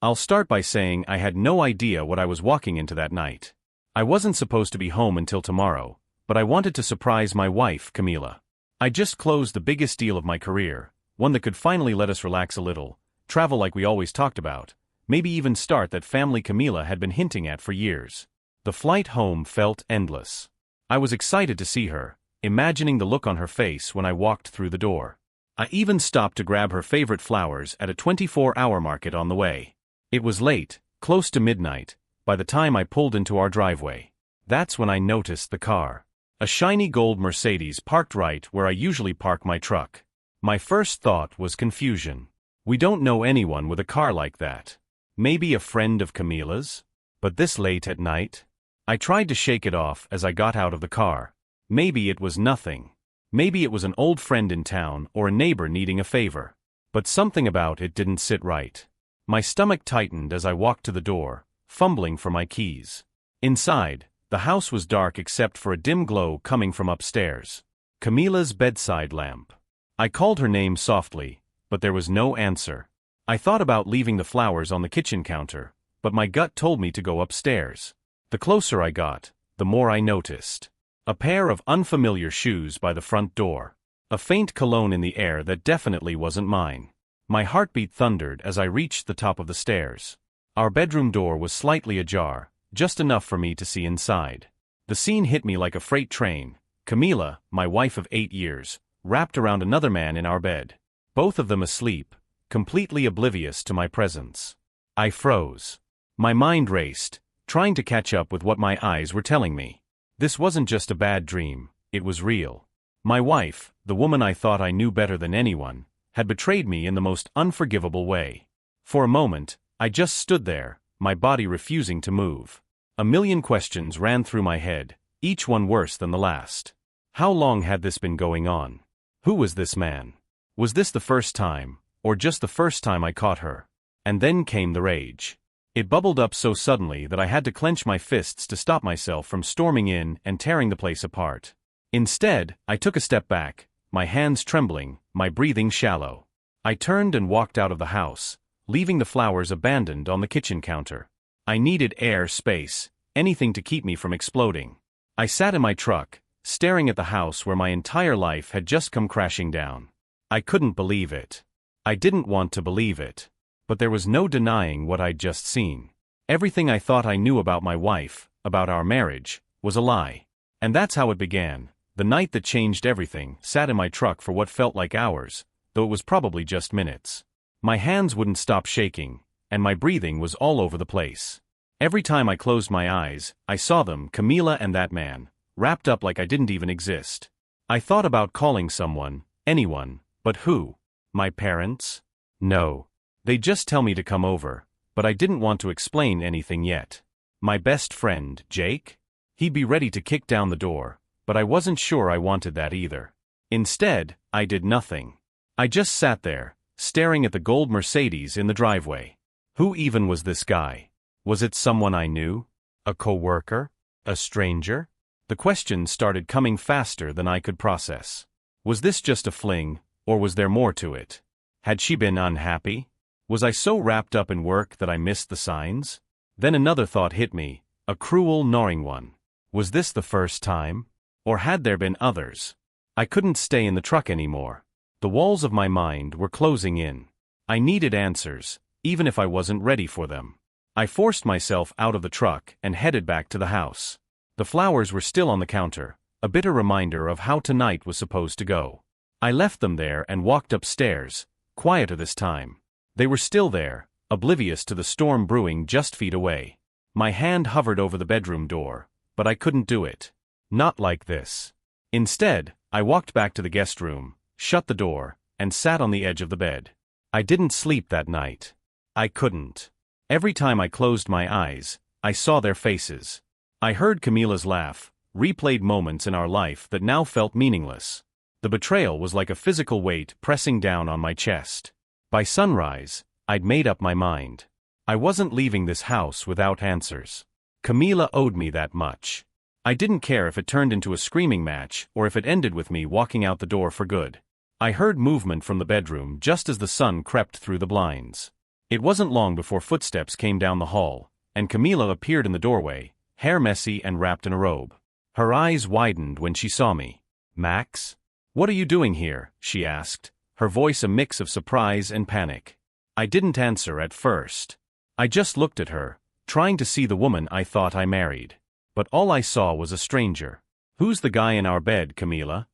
I'll start by saying I had no idea what I was walking into that night. I wasn't supposed to be home until tomorrow, but I wanted to surprise my wife, Camila. I just closed the biggest deal of my career, one that could finally let us relax a little, travel like we always talked about, maybe even start that family Camila had been hinting at for years. The flight home felt endless. I was excited to see her, imagining the look on her face when I walked through the door. I even stopped to grab her favorite flowers at a 24-hour market on the way. It was late, close to midnight, by the time I pulled into our driveway. That's when I noticed the car. A shiny gold Mercedes parked right where I usually park my truck. My first thought was confusion. We don't know anyone with a car like that. Maybe a friend of Camila's? But this late at night? I tried to shake it off as I got out of the car. Maybe it was nothing. Maybe it was an old friend in town or a neighbor needing a favor. But something about it didn't sit right. My stomach tightened as I walked to the door, fumbling for my keys. Inside, the house was dark except for a dim glow coming from upstairs. Camila's bedside lamp. I called her name softly, but there was no answer. I thought about leaving the flowers on the kitchen counter, but my gut told me to go upstairs. The closer I got, the more I noticed. A pair of unfamiliar shoes by the front door. A faint cologne in the air that definitely wasn't mine. My heartbeat thundered as I reached the top of the stairs. Our bedroom door was slightly ajar, just enough for me to see inside. The scene hit me like a freight train. Camila, my wife of 8 years, wrapped around another man in our bed. Both of them asleep, completely oblivious to my presence. I froze. My mind raced, trying to catch up with what my eyes were telling me. This wasn't just a bad dream, it was real. My wife, the woman I thought I knew better than anyone, had betrayed me in the most unforgivable way. For a moment, I just stood there, my body refusing to move. A million questions ran through my head, each one worse than the last. How long had this been going on? Who was this man? Was this the first time, or just the first time I caught her? And then came the rage. It bubbled up so suddenly that I had to clench my fists to stop myself from storming in and tearing the place apart. Instead, I took a step back, my hands trembling, my breathing shallow. I turned and walked out of the house, leaving the flowers abandoned on the kitchen counter. I needed air, space, anything to keep me from exploding. I sat in my truck, staring at the house where my entire life had just come crashing down. I couldn't believe it. I didn't want to believe it. But there was no denying what I'd just seen. Everything I thought I knew about my wife, about our marriage, was a lie. And that's how it began. The night that changed everything. Sat in my truck for what felt like hours, though it was probably just minutes. My hands wouldn't stop shaking, and my breathing was all over the place. Every time I closed my eyes, I saw them, Camila and that man, wrapped up like I didn't even exist. I thought about calling someone, anyone, but who? My parents? No. They'd just tell me to come over, but I didn't want to explain anything yet. My best friend, Jake? He'd be ready to kick down the door, but I wasn't sure I wanted that either. Instead, I did nothing. I just sat there, staring at the gold Mercedes in the driveway. Who even was this guy? Was it someone I knew? A coworker? A stranger? The questions started coming faster than I could process. Was this just a fling, or was there more to it? Had she been unhappy? Was I so wrapped up in work that I missed the signs? Then another thought hit me, a cruel, gnawing one. Was this the first time? Or had there been others? I couldn't stay in the truck anymore. The walls of my mind were closing in. I needed answers, even if I wasn't ready for them. I forced myself out of the truck and headed back to the house. The flowers were still on the counter, a bitter reminder of how tonight was supposed to go. I left them there and walked upstairs, quieter this time. They were still there, oblivious to the storm brewing just feet away. My hand hovered over the bedroom door, but I couldn't do it. Not like this. Instead, I walked back to the guest room, shut the door, and sat on the edge of the bed. I didn't sleep that night. I couldn't. Every time I closed my eyes, I saw their faces. I heard Camila's laugh, replayed moments in our life that now felt meaningless. The betrayal was like a physical weight pressing down on my chest. By sunrise, I'd made up my mind. I wasn't leaving this house without answers. Camila owed me that much. I didn't care if it turned into a screaming match or if it ended with me walking out the door for good. I heard movement from the bedroom just as the sun crept through the blinds. It wasn't long before footsteps came down the hall, and Camila appeared in the doorway, hair messy and wrapped in a robe. Her eyes widened when she saw me. "Max? What are you doing here?" she asked, her voice a mix of surprise and panic. I didn't answer at first. I just looked at her, trying to see the woman I thought I married. But all I saw was a stranger. "Who's the guy in our bed, Camila?"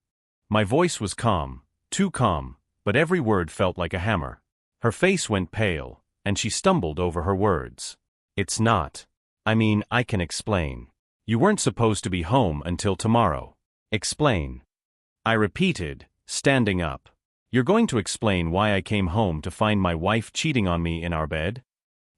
My voice was calm, too calm, but every word felt like a hammer. Her face went pale, and she stumbled over her words. "It's not. I can explain. You weren't supposed to be home until tomorrow." "Explain?" I repeated, standing up. "You're going to explain why I came home to find my wife cheating on me in our bed?"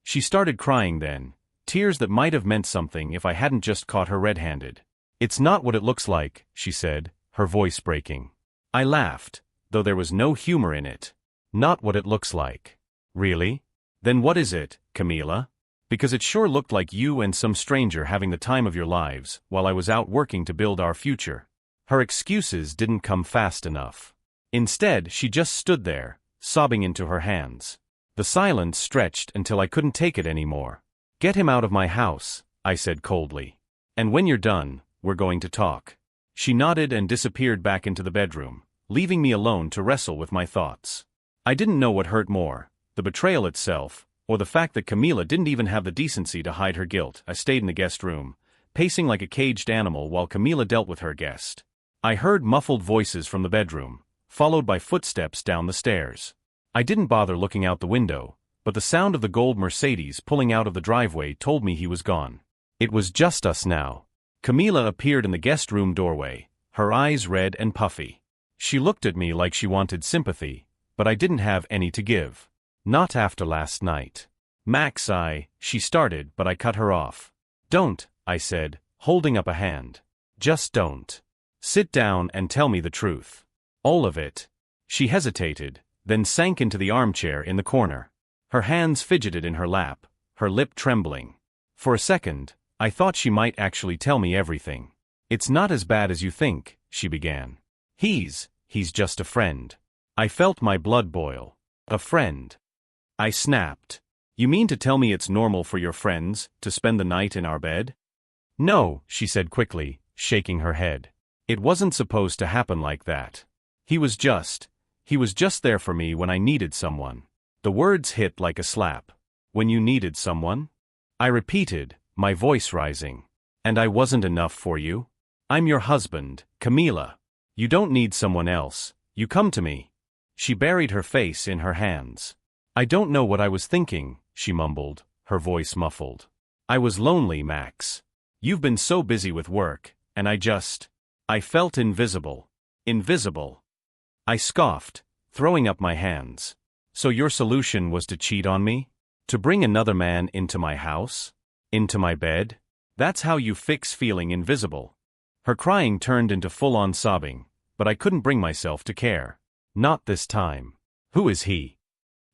She started crying then, tears that might have meant something if I hadn't just caught her red-handed. "It's not what it looks like," she said, her voice breaking. I laughed, though there was no humor in it. "Not what it looks like. Really? Then what is it, Camila? Because it sure looked like you and some stranger having the time of your lives while I was out working to build our future." Her excuses didn't come fast enough. Instead, she just stood there, sobbing into her hands. The silence stretched until I couldn't take it anymore. "Get him out of my house," I said coldly. "And when you're done, we're going to talk." She nodded and disappeared back into the bedroom, leaving me alone to wrestle with my thoughts. I didn't know what hurt more, the betrayal itself, or the fact that Camila didn't even have the decency to hide her guilt. I stayed in the guest room, pacing like a caged animal while Camila dealt with her guest. I heard muffled voices from the bedroom, followed by footsteps down the stairs. I didn't bother looking out the window, but the sound of the gold Mercedes pulling out of the driveway told me he was gone. It was just us now. Camila appeared in the guest room doorway, her eyes red and puffy. She looked at me like she wanted sympathy, but I didn't have any to give. "Not after last night." "Max, she started, but I cut her off. "Don't," I said, holding up a hand. "Just don't. Sit down and tell me the truth. All of it." She hesitated, then sank into the armchair in the corner. Her hands fidgeted in her lap, her lip trembling. For a second, I thought she might actually tell me everything. "It's not as bad as you think," she began. He's just a friend." I felt my blood boil. "A friend?" I snapped. "You mean to tell me it's normal for your friends to spend the night in our bed?" "No," she said quickly, shaking her head. "It wasn't supposed to happen like that. He was just there for me when I needed someone." The words hit like a slap. "When you needed someone?" I repeated, my voice rising. "And I wasn't enough for you? I'm your husband, Camila. You don't need someone else. You come to me." She buried her face in her hands. "I don't know what I was thinking," she mumbled, her voice muffled. "I was lonely, Max. You've been so busy with work, and I felt invisible." "Invisible?" I scoffed, throwing up my hands. "So your solution was to cheat on me? To bring another man into my house? Into my bed? That's how you fix feeling invisible?" Her crying turned into full-on sobbing, but I couldn't bring myself to care. "Not this time." "Who is he?"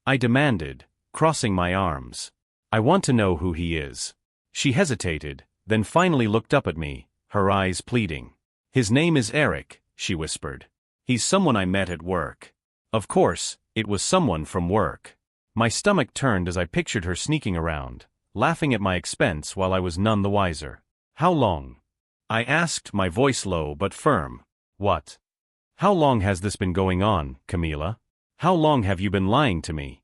I demanded, crossing my arms. "I want to know who he is." She hesitated, then finally looked up at me, her eyes pleading. "His name is Eric," she whispered. "He's someone I met at work." Of course, it was someone from work. My stomach turned as I pictured her sneaking around, laughing at my expense while I was none the wiser. "How long?" I asked, my voice low but firm. "What? How long has this been going on, Camila? How long have you been lying to me?"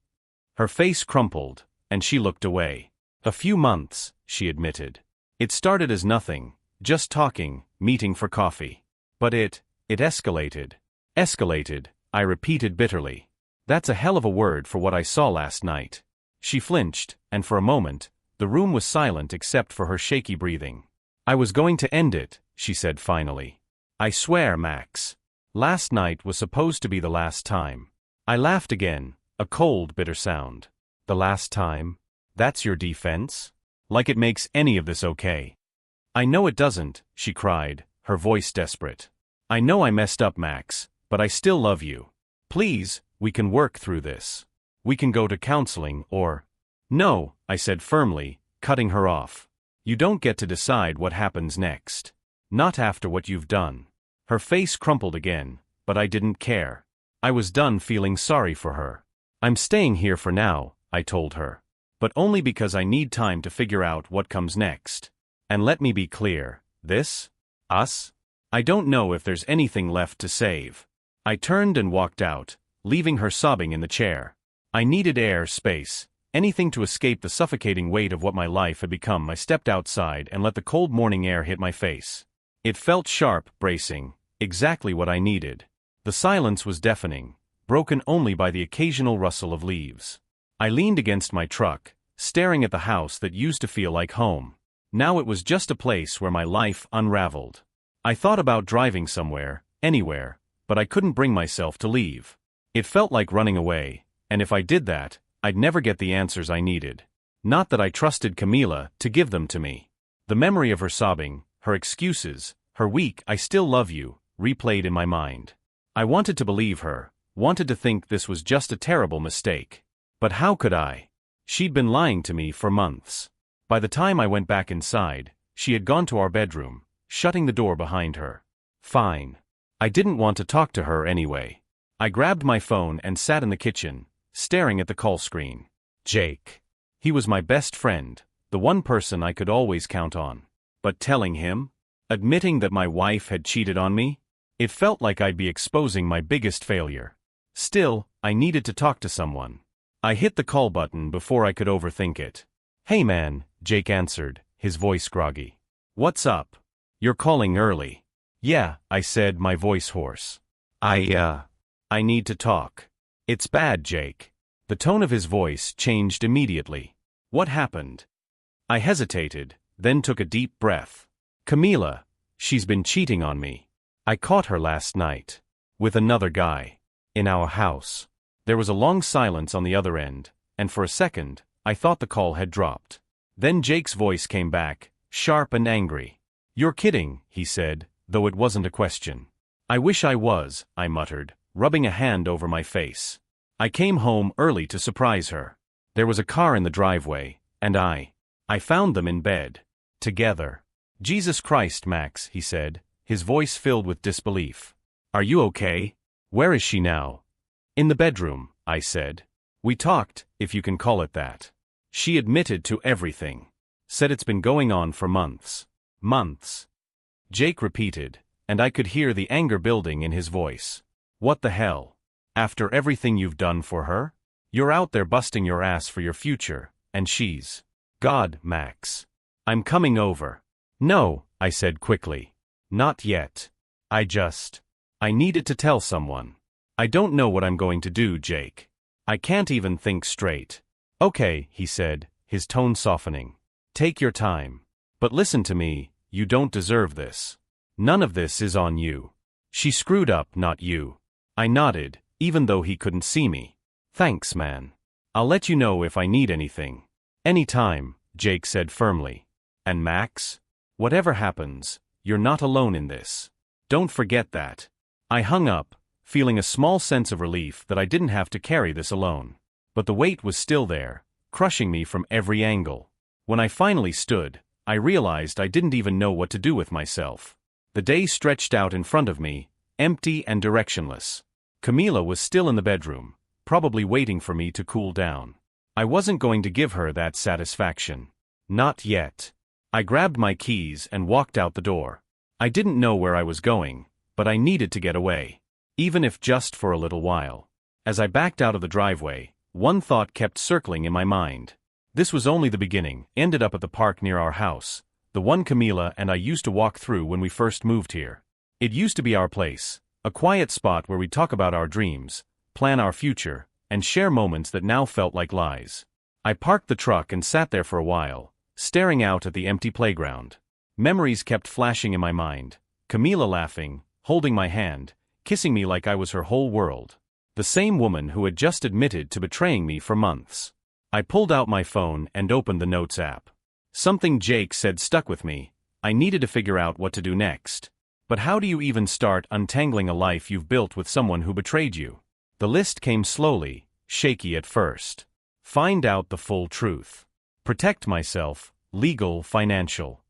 Her face crumpled, and she looked away. "A few months," she admitted. "It started as nothing, just talking, meeting for coffee. But it escalated." "Escalated," I repeated bitterly. "That's a hell of a word for what I saw last night." She flinched, and for a moment, the room was silent except for her shaky breathing. "I was going to end it," she said finally. "I swear, Max. Last night was supposed to be the last time." I laughed again, a cold, bitter sound. "The last time? That's your defense? Like it makes any of this okay." "I know it doesn't," she cried, her voice desperate. "I know I messed up, Max, but I still love you. Please, we can work through this. We can go to counseling or—" "No," I said firmly, cutting her off. "You don't get to decide what happens next. Not after what you've done." Her face crumpled again, but I didn't care. I was done feeling sorry for her. "I'm staying here for now," I told her. But only because I need time to figure out what comes next. And let me be clear, us? I don't know if there's anything left to save. I turned and walked out, leaving her sobbing in the chair. I needed air, space, anything to escape the suffocating weight of what my life had become. I stepped outside and let the cold morning air hit my face. It felt sharp, bracing, exactly what I needed. The silence was deafening, broken only by the occasional rustle of leaves. I leaned against my truck, staring at the house that used to feel like home. Now it was just a place where my life unraveled. I thought about driving somewhere, anywhere, but I couldn't bring myself to leave. It felt like running away, and if I did that, I'd never get the answers I needed. Not that I trusted Camila to give them to me. The memory of her sobbing, her excuses, her weak "I still love you," replayed in my mind. I wanted to believe her, wanted to think this was just a terrible mistake. But how could I? She'd been lying to me for months. By the time I went back inside, she had gone to our bedroom, shutting the door behind her. Fine. I didn't want to talk to her anyway. I grabbed my phone and sat in the kitchen, staring at the call screen. Jake. He was my best friend, the one person I could always count on. But telling him? Admitting that my wife had cheated on me? It felt like I'd be exposing my biggest failure. Still, I needed to talk to someone. I hit the call button before I could overthink it. "Hey man," Jake answered, his voice groggy. "What's up? You're calling early." "Yeah," I said, my voice hoarse. I need to talk." "It's bad, Jake." The tone of his voice changed immediately. "What happened?" I hesitated, then took a deep breath. "Camila, she's been cheating on me. I caught her last night. With another guy. In our house." There was a long silence on the other end, and for a second, I thought the call had dropped. Then Jake's voice came back, sharp and angry. "You're kidding," he said, though it wasn't a question. "I wish I was," I muttered, rubbing a hand over my face. "I came home early to surprise her. There was a car in the driveway, and I found them in bed. Together." "Jesus Christ, Max," he said, his voice filled with disbelief. "Are you okay? Where is she now?" "In the bedroom," I said. "We talked, if you can call it that. She admitted to everything. Said it's been going on for months." "Months?" Jake repeated, and I could hear the anger building in his voice. "What the hell? After everything you've done for her? You're out there busting your ass for your future, and she's..." "God, Max. I'm coming over." "No," I said quickly. "Not yet. I needed to tell someone. I don't know what I'm going to do, Jake. I can't even think straight." "Okay," he said, his tone softening. "Take your time. But listen to me, you don't deserve this. None of this is on you. She screwed up, not you." I nodded, even though he couldn't see me. "Thanks, man. I'll let you know if I need anything." "Anytime," Jake said firmly. "And Max? Whatever happens, you're not alone in this. Don't forget that." I hung up, feeling a small sense of relief that I didn't have to carry this alone. But the weight was still there, crushing me from every angle. When I finally stood, I realized I didn't even know what to do with myself. The day stretched out in front of me, empty and directionless. Camila was still in the bedroom, probably waiting for me to cool down. I wasn't going to give her that satisfaction. Not yet. I grabbed my keys and walked out the door. I didn't know where I was going, but I needed to get away. Even if just for a little while. As I backed out of the driveway, one thought kept circling in my mind. This was only the beginning. Ended up at the park near our house, the one Camila and I used to walk through when we first moved here. It used to be our place, a quiet spot where we talk about our dreams, plan our future, and share moments that now felt like lies. I parked the truck and sat there for a while, staring out at the empty playground. Memories kept flashing in my mind. Camila laughing, holding my hand, kissing me like I was her whole world. The same woman who had just admitted to betraying me for months. I pulled out my phone and opened the Notes app. Something Jake said stuck with me. I needed to figure out what to do next. But how do you even start untangling a life you've built with someone who betrayed you? The list came slowly, shaky at first. Find out the full truth. Protect myself, legal, financial.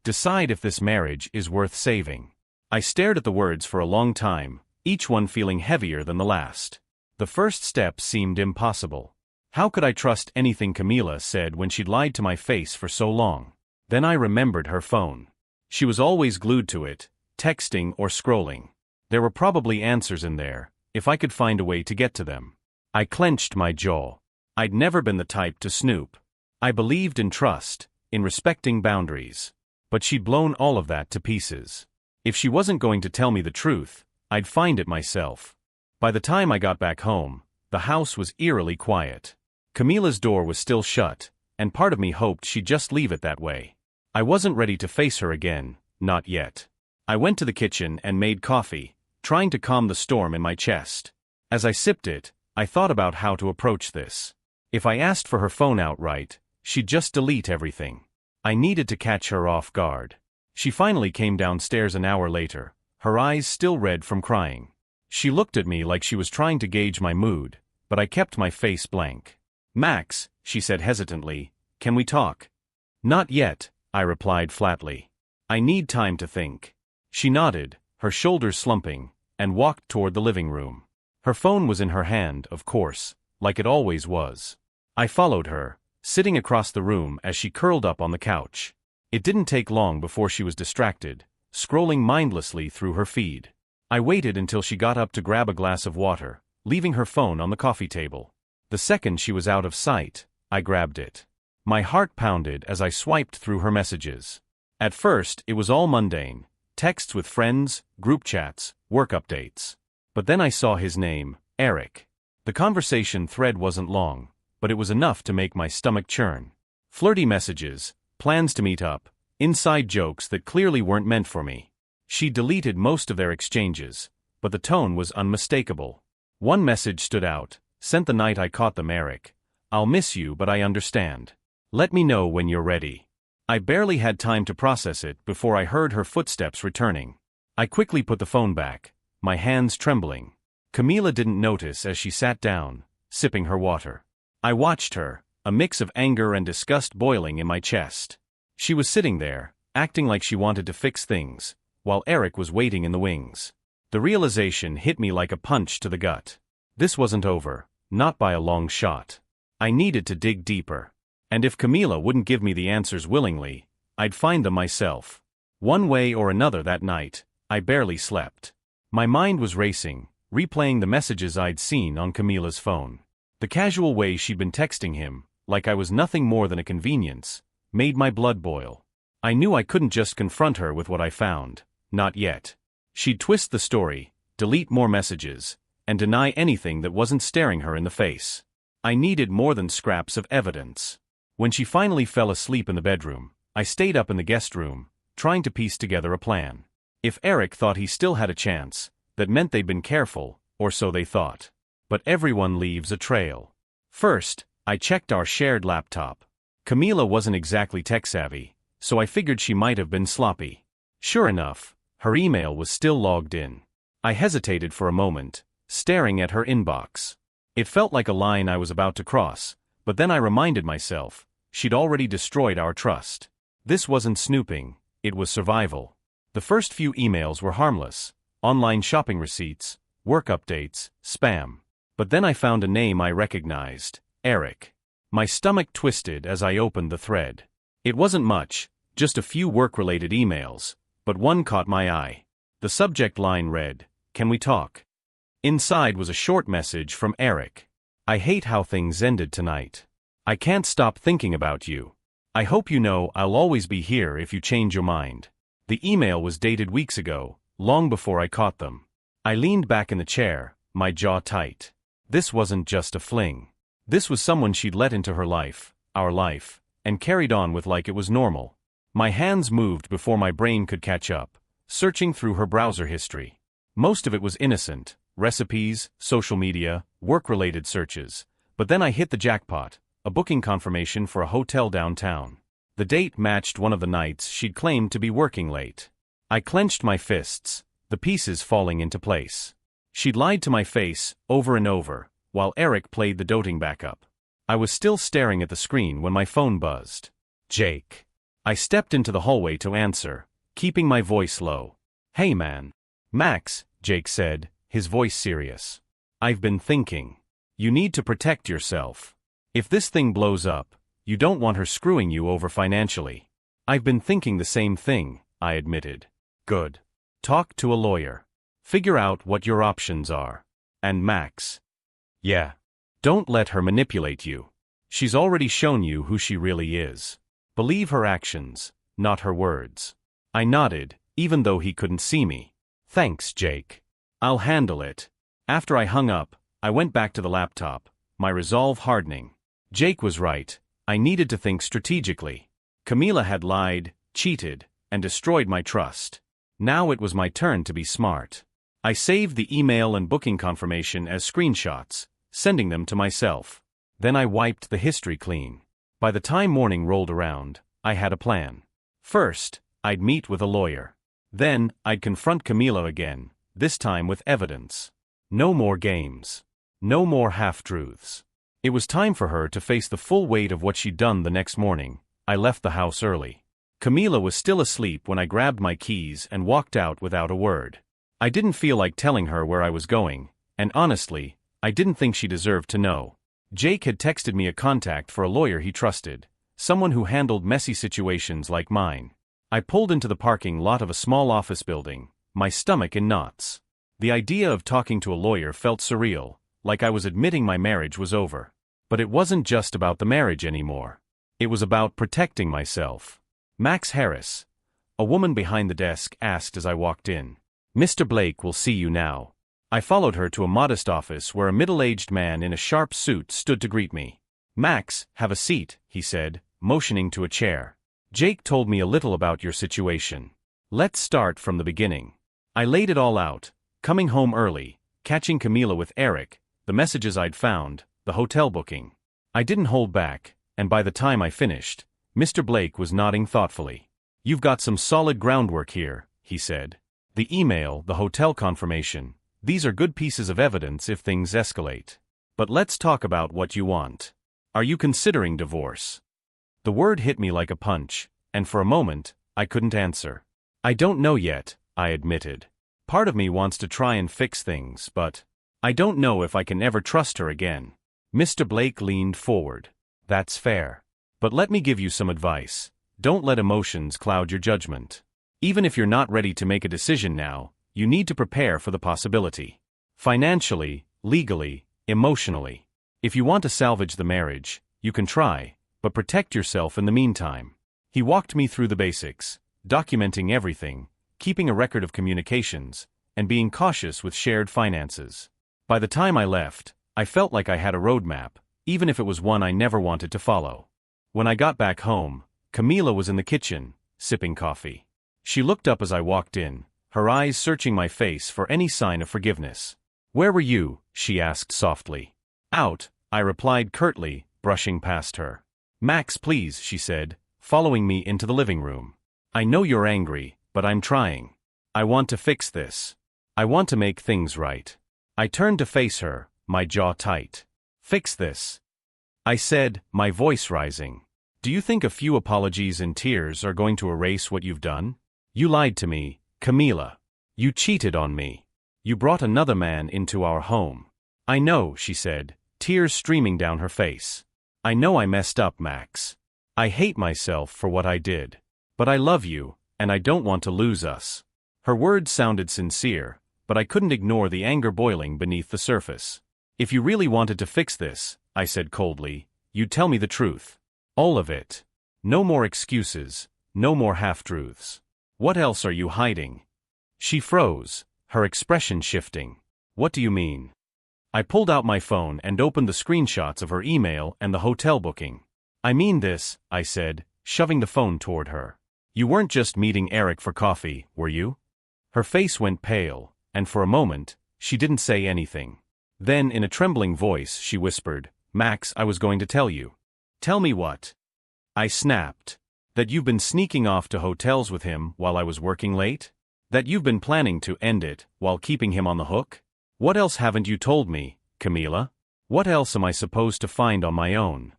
Decide if this marriage is worth saving. I stared at the words for a long time, each one feeling heavier than the last. The first step seemed impossible. How could I trust anything Camila said when she'd lied to my face for so long? Then I remembered her phone. She was always glued to it, texting or scrolling. There were probably answers in there, if I could find a way to get to them. I clenched my jaw. I'd never been the type to snoop. I believed in trust, in respecting boundaries. But she'd blown all of that to pieces. If she wasn't going to tell me the truth, I'd find it myself. By the time I got back home, the house was eerily quiet. Camila's door was still shut, and part of me hoped she'd just leave it that way. I wasn't ready to face her again, not yet. I went to the kitchen and made coffee, trying to calm the storm in my chest. As I sipped it, I thought about how to approach this. If I asked for her phone outright, she'd just delete everything. I needed to catch her off guard. She finally came downstairs an hour later, her eyes still red from crying. She looked at me like she was trying to gauge my mood, but I kept my face blank. "Max," she said hesitantly, "can we talk?" "Not yet," I replied flatly. "I need time to think." She nodded, her shoulders slumping, and walked toward the living room. Her phone was in her hand, of course, like it always was. I followed her, sitting across the room as she curled up on the couch. It didn't take long before she was distracted, scrolling mindlessly through her feed. I waited until she got up to grab a glass of water, leaving her phone on the coffee table. The second she was out of sight, I grabbed it. My heart pounded as I swiped through her messages. At first, it was all mundane, texts with friends, group chats, work updates. But then I saw his name, Eric. The conversation thread wasn't long, but it was enough to make my stomach churn. Flirty messages, plans to meet up, inside jokes that clearly weren't meant for me. She deleted most of their exchanges, but the tone was unmistakable. One message stood out, sent the night I caught them. "Eric, I'll miss you, but I understand. Let me know when you're ready." I barely had time to process it before I heard her footsteps returning. I quickly put the phone back, my hands trembling. Camila didn't notice as she sat down, sipping her water. I watched her, a mix of anger and disgust boiling in my chest. She was sitting there, acting like she wanted to fix things, while Eric was waiting in the wings. The realization hit me like a punch to the gut. This wasn't over, not by a long shot. I needed to dig deeper. And if Camila wouldn't give me the answers willingly, I'd find them myself. One way or another that night, I barely slept. My mind was racing, replaying the messages I'd seen on Camila's phone. The casual way she'd been texting him, like I was nothing more than a convenience, made my blood boil. I knew I couldn't just confront her with what I found, not yet. She'd twist the story, delete more messages, and deny anything that wasn't staring her in the face. I needed more than scraps of evidence. When she finally fell asleep in the bedroom, I stayed up in the guest room, trying to piece together a plan. If Eric thought he still had a chance, that meant they'd been careful, or so they thought. But everyone leaves a trail. First, I checked our shared laptop. Camila wasn't exactly tech-savvy, so I figured she might have been sloppy. Sure enough, her email was still logged in. I hesitated for a moment, staring at her inbox. It felt like a line I was about to cross, but then I reminded myself, she'd already destroyed our trust. This wasn't snooping, it was survival. The first few emails were harmless, online shopping receipts, work updates, spam. But then I found a name I recognized, Eric. My stomach twisted as I opened the thread. It wasn't much, just a few work-related emails, but one caught my eye. The subject line read, "Can we talk?" Inside was a short message from Eric. "I hate how things ended tonight. I can't stop thinking about you. I hope you know I'll always be here if you change your mind." The email was dated weeks ago, long before I caught them. I leaned back in the chair, my jaw tight. This wasn't just a fling. This was someone she'd let into her life, our life, and carried on with like it was normal. My hands moved before my brain could catch up, searching through her browser history. Most of it was innocent, recipes, social media, work-related searches. But then I hit the jackpot, a booking confirmation for a hotel downtown. The date matched one of the nights she'd claimed to be working late. I clenched my fists, the pieces falling into place. She'd lied to my face, over and over, while Eric played the doting backup. I was still staring at the screen when my phone buzzed. Jake. I stepped into the hallway to answer, keeping my voice low. "Hey man." "Max," Jake said, his voice serious. "I've been thinking. You need to protect yourself. If this thing blows up, you don't want her screwing you over financially. I've been thinking the same thing, I admitted. Good. Talk to a lawyer. Figure out what your options are. And Max. Yeah. Don't let her manipulate you. She's already shown you who she really is. Believe her actions, not her words. I nodded, even though he couldn't see me. Thanks, Jake. I'll handle it. After I hung up, I went back to the laptop, my resolve hardening. Jake was right. I needed to think strategically. Camila had lied, cheated, and destroyed my trust. Now it was my turn to be smart. I saved the email and booking confirmation as screenshots, sending them to myself. Then I wiped the history clean. By the time morning rolled around, I had a plan. First, I'd meet with a lawyer. Then, I'd confront Camila again, this time with evidence. No more games. No more half-truths. It was time for her to face the full weight of what she'd done the next morning. I left the house early. Camila was still asleep when I grabbed my keys and walked out without a word. I didn't feel like telling her where I was going, and honestly, I didn't think she deserved to know. Jake had texted me a contact for a lawyer he trusted, someone who handled messy situations like mine. I pulled into the parking lot of a small office building, my stomach in knots. The idea of talking to a lawyer felt surreal, like I was admitting my marriage was over. But it wasn't just about the marriage anymore. It was about protecting myself. Max Harris, a woman behind the desk, asked as I walked in. Mr. Blake will see you now. I followed her to a modest office where a middle-aged man in a sharp suit stood to greet me. Max, have a seat, he said, motioning to a chair. Jake told me a little about your situation. Let's start from the beginning. I laid it all out, coming home early, catching Camila with Eric, the messages I'd found, the hotel booking. I didn't hold back, and by the time I finished, Mr. Blake was nodding thoughtfully. You've got some solid groundwork here, he said. The email, the hotel confirmation, these are good pieces of evidence if things escalate. But let's talk about what you want. Are you considering divorce? The word hit me like a punch, and for a moment, I couldn't answer. I don't know yet, I admitted. Part of me wants to try and fix things, but I don't know if I can ever trust her again. Mr. Blake leaned forward. That's fair. But let me give you some advice. Don't let emotions cloud your judgment. Even if you're not ready to make a decision now, you need to prepare for the possibility. Financially, legally, emotionally. If you want to salvage the marriage, you can try, but protect yourself in the meantime. He walked me through the basics, documenting everything, keeping a record of communications, and being cautious with shared finances. By the time I left, I felt like I had a roadmap, even if it was one I never wanted to follow. When I got back home, Camila was in the kitchen, sipping coffee. She looked up as I walked in, her eyes searching my face for any sign of forgiveness. Where were you? She asked softly. Out, I replied curtly, brushing past her. Max, please, she said, following me into the living room. I know you're angry, but I'm trying. I want to fix this. I want to make things right. I turned to face her, my jaw tight. Fix this, I said, my voice rising. Do you think a few apologies and tears are going to erase what you've done? You lied to me, Camila. You cheated on me. You brought another man into our home. I know, she said, tears streaming down her face. I know I messed up, Max. I hate myself for what I did. But I love you, and I don't want to lose us. Her words sounded sincere, but I couldn't ignore the anger boiling beneath the surface. If you really wanted to fix this, I said coldly, you'd tell me the truth. All of it. No more excuses, no more half-truths. What else are you hiding? She froze, her expression shifting. What do you mean? I pulled out my phone and opened the screenshots of her email and the hotel booking. I mean this, I said, shoving the phone toward her. You weren't just meeting Eric for coffee, were you? Her face went pale, and for a moment, she didn't say anything. Then, in a trembling voice, she whispered, Max, I was going to tell you. Tell me what? I snapped. That you've been sneaking off to hotels with him while I was working late? That you've been planning to end it while keeping him on the hook? What else haven't you told me, Camila? What else am I supposed to find on my own?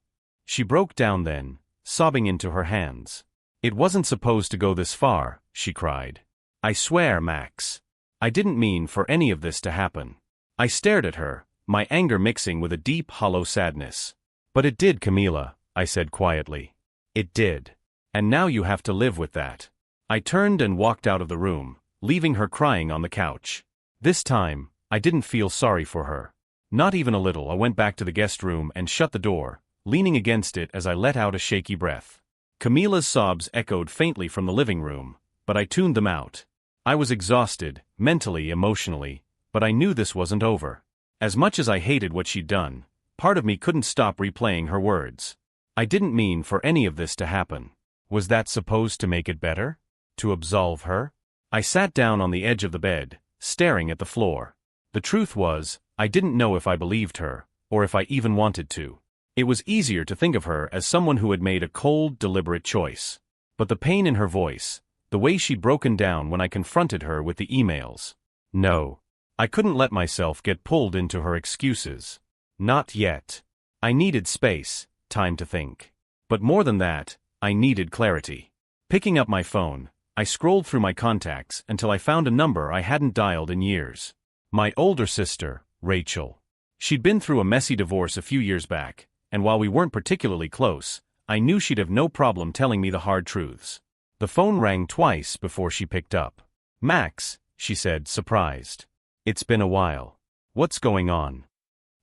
She broke down then, sobbing into her hands. It wasn't supposed to go this far, she cried. I swear, Max. I didn't mean for any of this to happen. I stared at her, my anger mixing with a deep, hollow sadness. But it did, Camila, I said quietly. It did. And now you have to live with that. I turned and walked out of the room, leaving her crying on the couch. This time, I didn't feel sorry for her. Not even a little. I went back to the guest room and shut the door, leaning against it as I let out a shaky breath. Camila's sobs echoed faintly from the living room, but I tuned them out. I was exhausted, mentally, emotionally, but I knew this wasn't over. As much as I hated what she'd done, part of me couldn't stop replaying her words. I didn't mean for any of this to happen. Was that supposed to make it better? To absolve her? I sat down on the edge of the bed, staring at the floor. The truth was, I didn't know if I believed her, or if I even wanted to. It was easier to think of her as someone who had made a cold, deliberate choice. But the pain in her voice, the way she'd broken down when I confronted her with the emails. No. I couldn't let myself get pulled into her excuses. Not yet. I needed space, time to think. But more than that, I needed clarity. Picking up my phone, I scrolled through my contacts until I found a number I hadn't dialed in years. My older sister, Rachel. She'd been through a messy divorce a few years back, and while we weren't particularly close, I knew she'd have no problem telling me the hard truths. The phone rang twice before she picked up. "Max," she said, surprised. "It's been a while. What's going on?"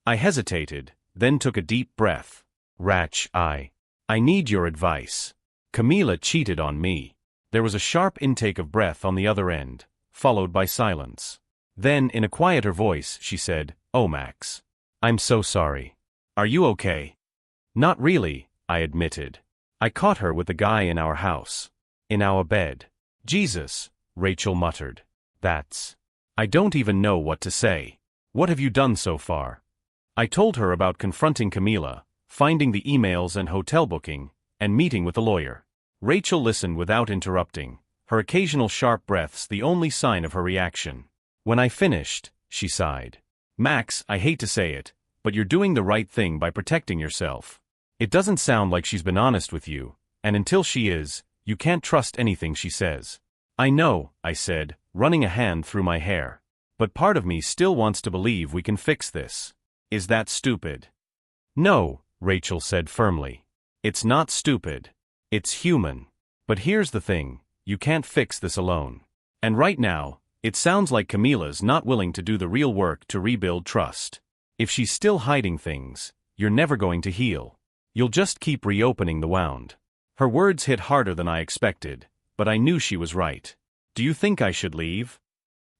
I hesitated, then took a deep breath. "Rach, I need your advice. Camila cheated on me." There was a sharp intake of breath on the other end, followed by silence. Then, in a quieter voice, she said, "Oh, Max. I'm so sorry. Are you okay?" "Not really," I admitted. "I caught her with the guy in our house. In our bed." "Jesus," Rachel muttered. I don't even know what to say. What have you done so far?" I told her about confronting Camila, finding the emails and hotel booking, and meeting with a lawyer. Rachel listened without interrupting, her occasional sharp breaths the only sign of her reaction. When I finished, she sighed. "Max, I hate to say it, but you're doing the right thing by protecting yourself. It doesn't sound like she's been honest with you, and until she is, you can't trust anything she says." "I know," I said, running a hand through my hair. "But part of me still wants to believe we can fix this. Is that stupid?" "No," Rachel said firmly. "It's not stupid. It's human. But here's the thing, you can't fix this alone. And right now, it sounds like Camila's not willing to do the real work to rebuild trust. If she's still hiding things, you're never going to heal. You'll just keep reopening the wound." Her words hit harder than I expected, but I knew she was right. "Do you think I should leave?"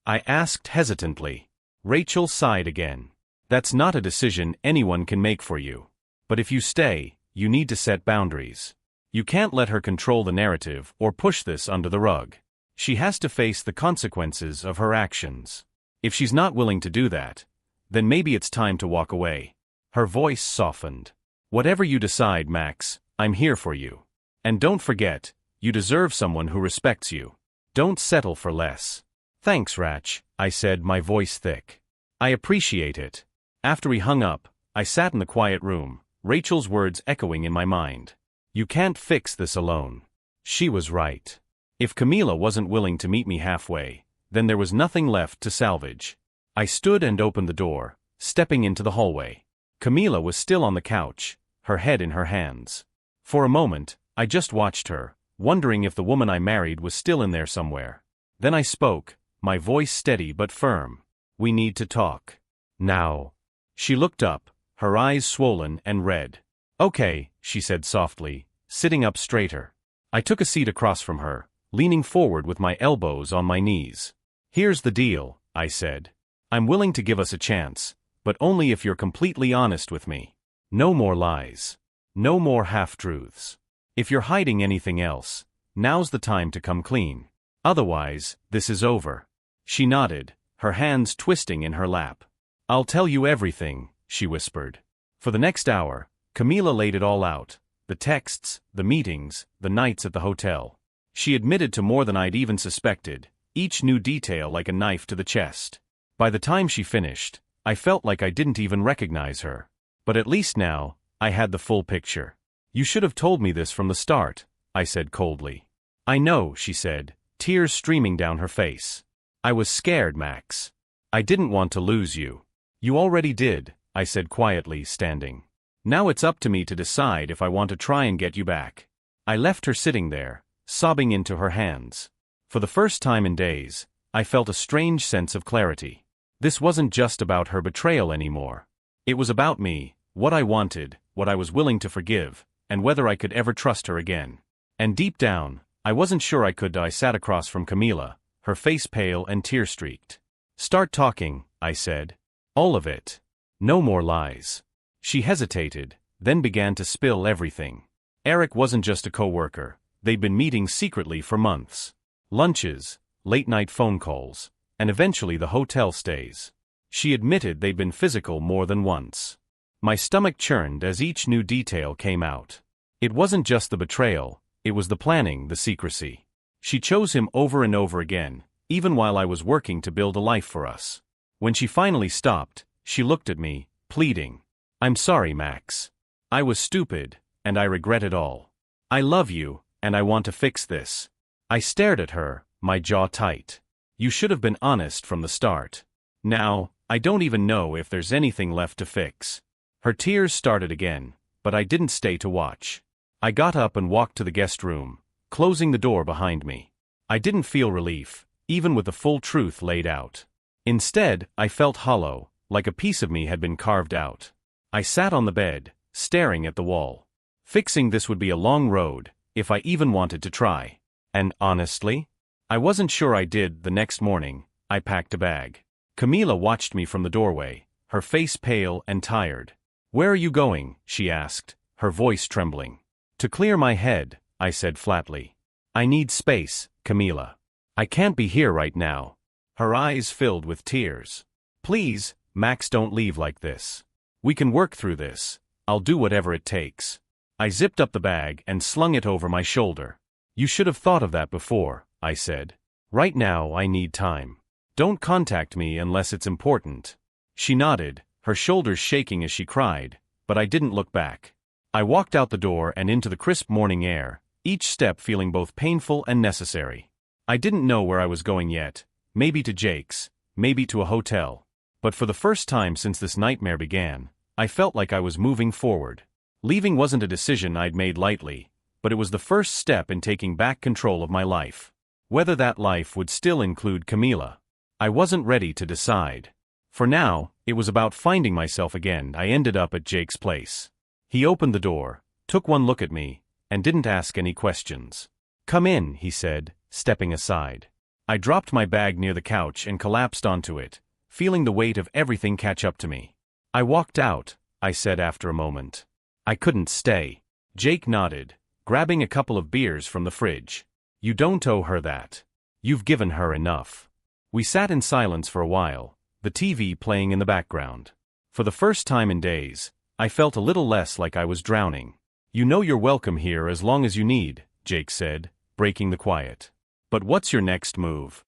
I asked hesitantly. Rachel sighed again. "That's not a decision anyone can make for you. But if you stay, you need to set boundaries. You can't let her control the narrative or push this under the rug. She has to face the consequences of her actions. If she's not willing to do that, then maybe it's time to walk away." Her voice softened. "Whatever you decide, Max, I'm here for you. And don't forget, you deserve someone who respects you. Don't settle for less." "Thanks, Rach," I said, my voice thick. "I appreciate it." After we hung up, I sat in the quiet room, Rachel's words echoing in my mind. You can't fix this alone. She was right. If Camila wasn't willing to meet me halfway, then there was nothing left to salvage. I stood and opened the door, stepping into the hallway. Camila was still on the couch, her head in her hands. For a moment, I just watched her, wondering if the woman I married was still in there somewhere. Then I spoke, my voice steady but firm. "We need to talk. Now." She looked up, her eyes swollen and red. "Okay," she said softly, sitting up straighter. I took a seat across from her, leaning forward with my elbows on my knees. "Here's the deal," I said. "I'm willing to give us a chance, but only if you're completely honest with me. No more lies. No more half-truths. If you're hiding anything else, now's the time to come clean. Otherwise, this is over." She nodded, her hands twisting in her lap. "I'll tell you everything," she whispered. For the next hour, Camila laid it all out. The texts, the meetings, the nights at the hotel. She admitted to more than I'd even suspected, each new detail like a knife to the chest. By the time she finished, I felt like I didn't even recognize her. But at least now, I had the full picture. "You should have told me this from the start," I said coldly. "I know," she said, tears streaming down her face. "I was scared, Max. I didn't want to lose you." "You already did," I said quietly, standing. Now it's up to me to decide if I want to try and get you back. I left her sitting there, sobbing into her hands. For the first time in days, I felt a strange sense of clarity. This wasn't just about her betrayal anymore. It was about me, what I wanted, what I was willing to forgive, and whether I could ever trust her again. And deep down, I wasn't sure I could. I sat across from Camila, her face pale and tear-streaked. "Start talking," I said. "All of it. No more lies." She hesitated, then began to spill everything. Eric wasn't just a co-worker. They'd been meeting secretly for months. Lunches, late-night phone calls, and eventually the hotel stays. She admitted they'd been physical more than once. My stomach churned as each new detail came out. It wasn't just the betrayal, it was the planning, the secrecy. She chose him over and over again, even while I was working to build a life for us. When she finally stopped, she looked at me, pleading. "I'm sorry, Max. I was stupid, and I regret it all. I love you, and I want to fix this." I stared at her, my jaw tight. "You should have been honest from the start. Now, I don't even know if there's anything left to fix." Her tears started again, but I didn't stay to watch. I got up and walked to the guest room, closing the door behind me. I didn't feel relief, even with the full truth laid out. Instead, I felt hollow, like a piece of me had been carved out. I sat on the bed, staring at the wall. Fixing this would be a long road, if I even wanted to try. And honestly, I wasn't sure I did. The next morning, I packed a bag. Camila watched me from the doorway, her face pale and tired. "Where are you going?" she asked, her voice trembling. "To clear my head," I said flatly. "I need space, Camila. I can't be here right now." Her eyes filled with tears. "Please, Max, don't leave like this. We can work through this. I'll do whatever it takes." I zipped up the bag and slung it over my shoulder. "You should have thought of that before," I said. "Right now I need time. Don't contact me unless it's important." She nodded, her shoulders shaking as she cried, but I didn't look back. I walked out the door and into the crisp morning air, each step feeling both painful and necessary. I didn't know where I was going yet, maybe to Jake's, maybe to a hotel. But for the first time since this nightmare began, I felt like I was moving forward. Leaving wasn't a decision I'd made lightly, but it was the first step in taking back control of my life. Whether that life would still include Camila, I wasn't ready to decide. For now, it was about finding myself again. I ended up at Jake's place. He opened the door, took one look at me, and didn't ask any questions. "Come in," he said, stepping aside. I dropped my bag near the couch and collapsed onto it, feeling the weight of everything catch up to me. "I walked out," I said after a moment. "I couldn't stay." Jake nodded, grabbing a couple of beers from the fridge. "You don't owe her that. You've given her enough." We sat in silence for a while, the TV playing in the background. For the first time in days, I felt a little less like I was drowning. "You know you're welcome here as long as you need," Jake said, breaking the quiet. "But what's your next move?"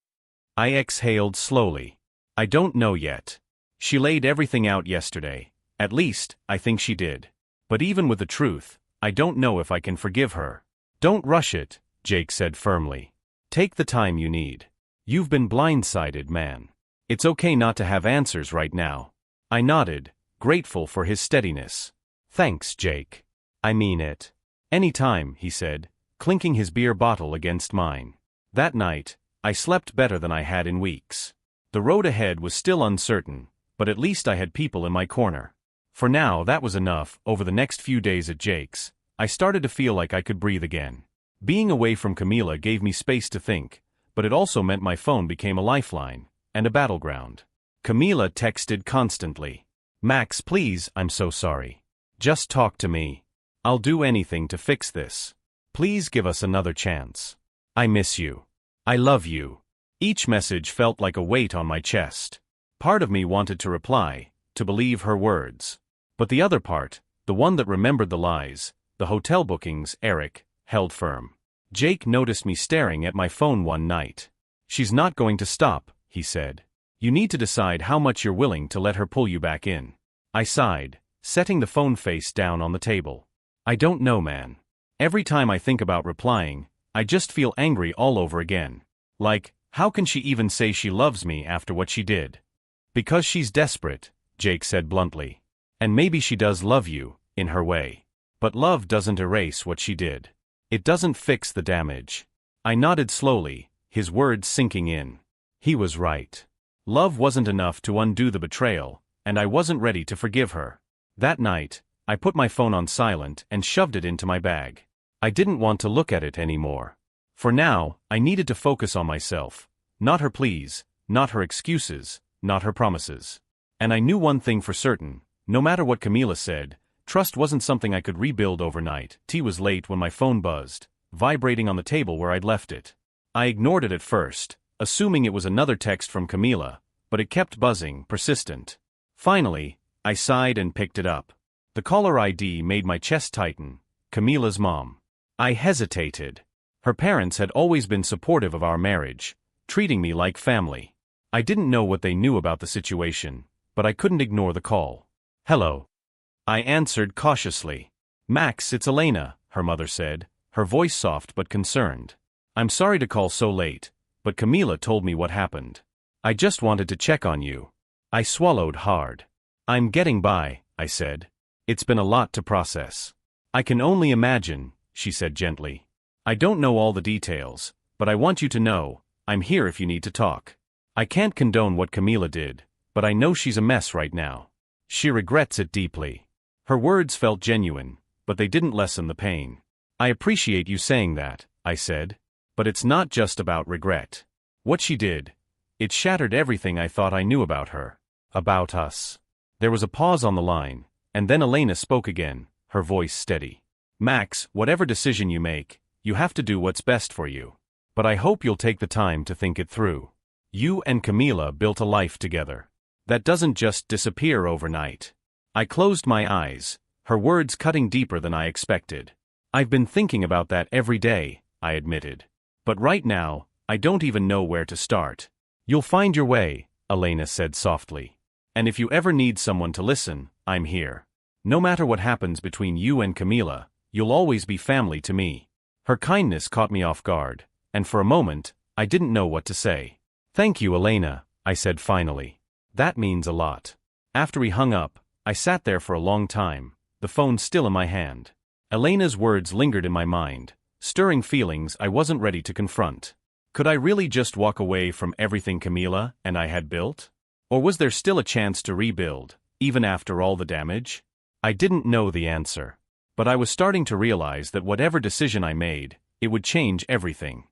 I exhaled slowly. "I don't know yet. She laid everything out yesterday. At least, I think she did. But even with the truth, I don't know if I can forgive her." "Don't rush it," Jake said firmly. "Take the time you need. You've been blindsided, man. It's okay not to have answers right now." I nodded, grateful for his steadiness. "Thanks, Jake. I mean it." "Any time," he said, clinking his beer bottle against mine. That night, I slept better than I had in weeks. The road ahead was still uncertain, but at least I had people in my corner. For now, that was enough. Over the next few days at Jake's, I started to feel like I could breathe again. Being away from Camila gave me space to think, but it also meant my phone became a lifeline and a battleground. Camila texted constantly. "Max, please, I'm so sorry. Just talk to me. I'll do anything to fix this. Please give us another chance. I miss you. I love you." Each message felt like a weight on my chest. Part of me wanted to reply, to believe her words. But the other part, the one that remembered the lies, the hotel bookings, Eric, held firm. Jake noticed me staring at my phone one night. "She's not going to stop," he said. "You need to decide how much you're willing to let her pull you back in." I sighed, setting the phone face down on the table. "I don't know, man. Every time I think about replying, I just feel angry all over again. Like, how can she even say she loves me after what she did?" "Because she's desperate," Jake said bluntly. "And maybe she does love you, in her way. But love doesn't erase what she did. It doesn't fix the damage. I nodded slowly, his words sinking in. He was right. Love wasn't enough to undo the betrayal, and I wasn't ready to forgive her. That night, I put my phone on silent and shoved it into my bag. I didn't want to look at it anymore. For now, I needed to focus on myself. Not her pleas, not her excuses, not her promises. And I knew one thing for certain: no matter what Camila said, trust wasn't something I could rebuild overnight. Tea was late when my phone buzzed, vibrating on the table where I'd left it. I ignored it at first, assuming it was another text from Camila, but it kept buzzing, persistent. Finally, I sighed and picked it up. The caller ID made my chest tighten. Camila's mom. I hesitated. Her parents had always been supportive of our marriage, treating me like family. I didn't know what they knew about the situation, but I couldn't ignore the call. Hello. I answered cautiously. Max, it's Elena, her mother said, her voice soft but concerned. I'm sorry to call so late, but Camila told me what happened. I just wanted to check on you. I swallowed hard. I'm getting by, I said. It's been a lot to process. I can only imagine, she said gently. I don't know all the details, but I want you to know, I'm here if you need to talk. I can't condone what Camila did, but I know she's a mess right now. She regrets it deeply. Her words felt genuine, but they didn't lessen the pain. I appreciate you saying that, I said. But it's not just about regret. What she did, it shattered everything I thought I knew about her. About us. There was a pause on the line, and then Elena spoke again, her voice steady. Max, whatever decision you make, you have to do what's best for you. But I hope you'll take the time to think it through. You and Camila built a life together. That doesn't just disappear overnight. I closed my eyes, her words cutting deeper than I expected. I've been thinking about that every day, I admitted. But right now, I don't even know where to start. You'll find your way, Elena said softly. And if you ever need someone to listen, I'm here. No matter what happens between you and Camila, you'll always be family to me. Her kindness caught me off guard, and for a moment, I didn't know what to say. Thank you, Elena, I said finally. That means a lot. After we hung up, I sat there for a long time, the phone still in my hand. Elena's words lingered in my mind, stirring feelings I wasn't ready to confront. Could I really just walk away from everything Camila and I had built? Or was there still a chance to rebuild, even after all the damage? I didn't know the answer. But I was starting to realize that whatever decision I made, it would change everything.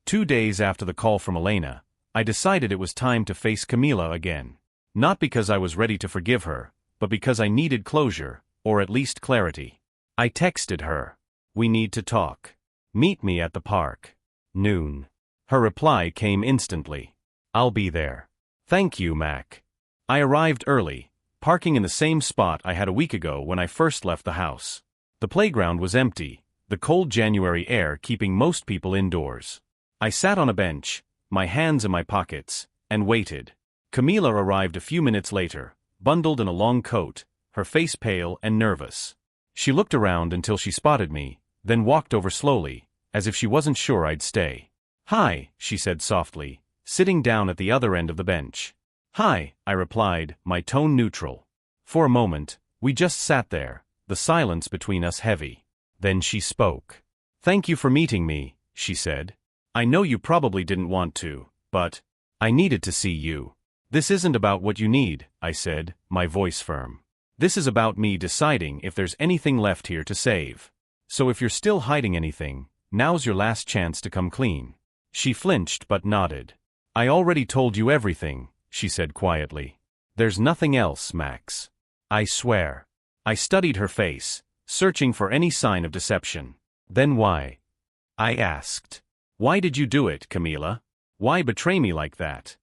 2 days after the call from Elena, I decided it was time to face Camila again. Not because I was ready to forgive her, but because I needed closure, or at least clarity. I texted her. We need to talk. Meet me at the park. Noon. Her reply came instantly. I'll be there. Thank you, Mac. I arrived early, parking in the same spot I had a week ago when I first left the house. The playground was empty, the cold January air keeping most people indoors. I sat on a bench, my hands in my pockets, and waited. Camila arrived a few minutes later, bundled in a long coat, her face pale and nervous. She looked around until she spotted me, then walked over slowly, as if she wasn't sure I'd stay. Hi, she said softly, sitting down at the other end of the bench. Hi, I replied, my tone neutral. For a moment, we just sat there, the silence between us heavy. Then she spoke. Thank you for meeting me, she said. I know you probably didn't want to, but I needed to see you. This isn't about what you need, I said, my voice firm. This is about me deciding if there's anything left here to save. So if you're still hiding anything, now's your last chance to come clean. She flinched but nodded. I already told you everything, she said quietly. There's nothing else, Max. I swear. I studied her face, searching for any sign of deception. Then why? I asked. Why did you do it, Camila? Why betray me like that?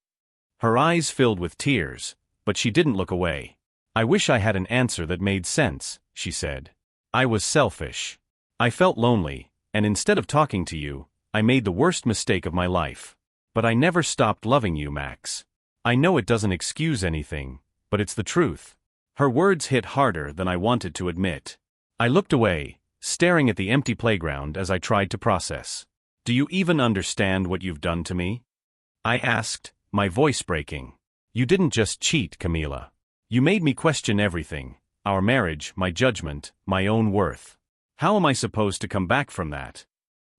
Her eyes filled with tears, but she didn't look away. I wish I had an answer that made sense, she said. I was selfish. I felt lonely, and instead of talking to you, I made the worst mistake of my life. But I never stopped loving you, Max. I know it doesn't excuse anything, but it's the truth. Her words hit harder than I wanted to admit. I looked away, staring at the empty playground as I tried to process. Do you even understand what you've done to me? I asked, my voice breaking. You didn't just cheat, Camila. You made me question everything, our marriage, my judgment, my own worth. How am I supposed to come back from that?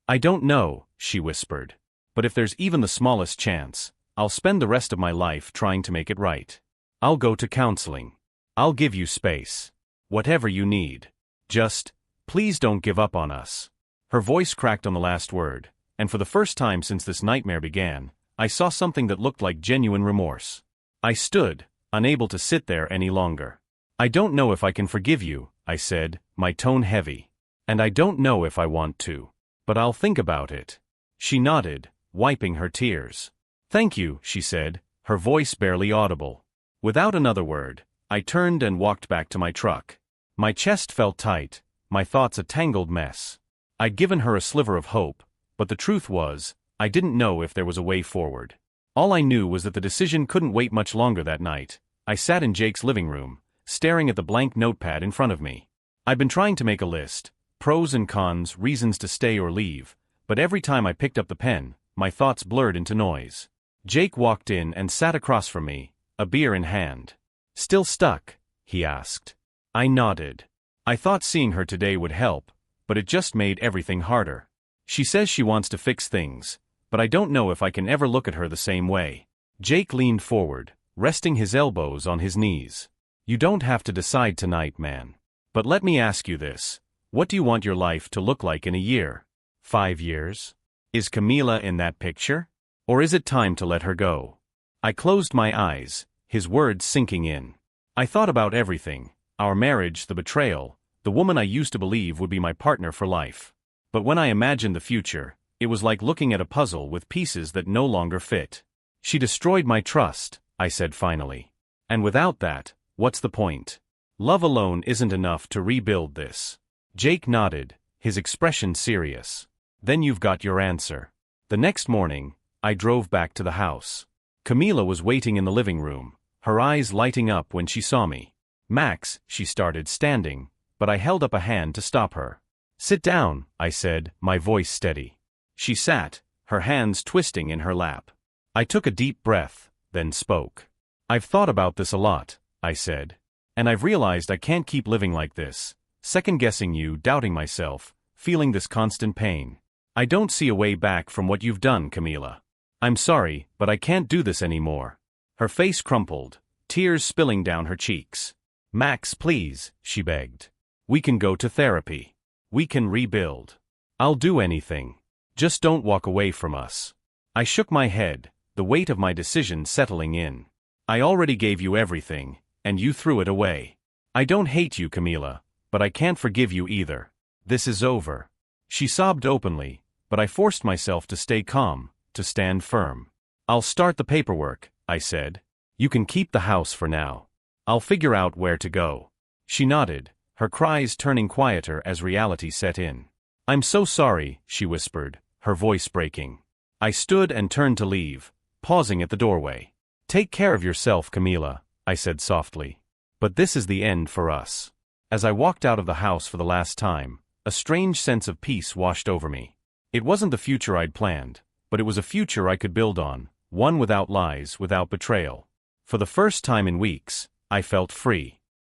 I don't know, she whispered. But if there's even the smallest chance, I'll spend the rest of my life trying to make it right. I'll go to counseling. I'll give you space. Whatever you need. Just, please don't give up on us. Her voice cracked on the last word, and for the first time since this nightmare began, I saw something that looked like genuine remorse. I stood, unable to sit there any longer. I don't know if I can forgive you, I said, my tone heavy. And I don't know if I want to. But I'll think about it. She nodded, wiping her tears. Thank you, she said, her voice barely audible. Without another word, I turned and walked back to my truck. My chest felt tight, my thoughts a tangled mess. I'd given her a sliver of hope, but the truth was, I didn't know if there was a way forward. All I knew was that the decision couldn't wait much longer that night. I sat in Jake's living room, staring at the blank notepad in front of me. I'd been trying to make a list, pros and cons, reasons to stay or leave, but every time I picked up the pen, my thoughts blurred into noise. Jake walked in and sat across from me, a beer in hand. Still stuck? He asked. I nodded. I thought seeing her today would help, but it just made everything harder. She says she wants to fix things, but I don't know if I can ever look at her the same way. Jake leaned forward, resting his elbows on his knees. You don't have to decide tonight, man. But let me ask you this. What do you want your life to look like in a year? 5 years? Is Camila in that picture? Or is it time to let her go? I closed my eyes, his words sinking in. I thought about everything. Our marriage, the betrayal, the woman I used to believe would be my partner for life. But when I imagined the future, it was like looking at a puzzle with pieces that no longer fit. She destroyed my trust, I said finally. And without that, what's the point? Love alone isn't enough to rebuild this. Jake nodded, his expression serious. Then you've got your answer. The next morning, I drove back to the house. Camila was waiting in the living room, her eyes lighting up when she saw me. Max, she started, standing, but I held up a hand to stop her. Sit down, I said, my voice steady. She sat, her hands twisting in her lap. I took a deep breath, then spoke. I've thought about this a lot, I said. And I've realized I can't keep living like this, second-guessing you, doubting myself, feeling this constant pain. I don't see a way back from what you've done, Camila. I'm sorry, but I can't do this anymore. Her face crumpled, tears spilling down her cheeks. Max, please, she begged. We can go to therapy. We can rebuild. I'll do anything. Just don't walk away from us. I shook my head, the weight of my decision settling in. I already gave you everything, and you threw it away. I don't hate you, Camila, but I can't forgive you either. This is over. She sobbed openly, but I forced myself to stay calm, to stand firm. I'll start the paperwork, I said. You can keep the house for now. I'll figure out where to go. She nodded, her cries turning quieter as reality set in. I'm so sorry, she whispered, her voice breaking. I stood and turned to leave, pausing at the doorway. Take care of yourself, Camila, I said softly. But this is the end for us. As I walked out of the house for the last time, a strange sense of peace washed over me. It wasn't the future I'd planned, but it was a future I could build on, one without lies, without betrayal. For the first time in weeks, I felt free.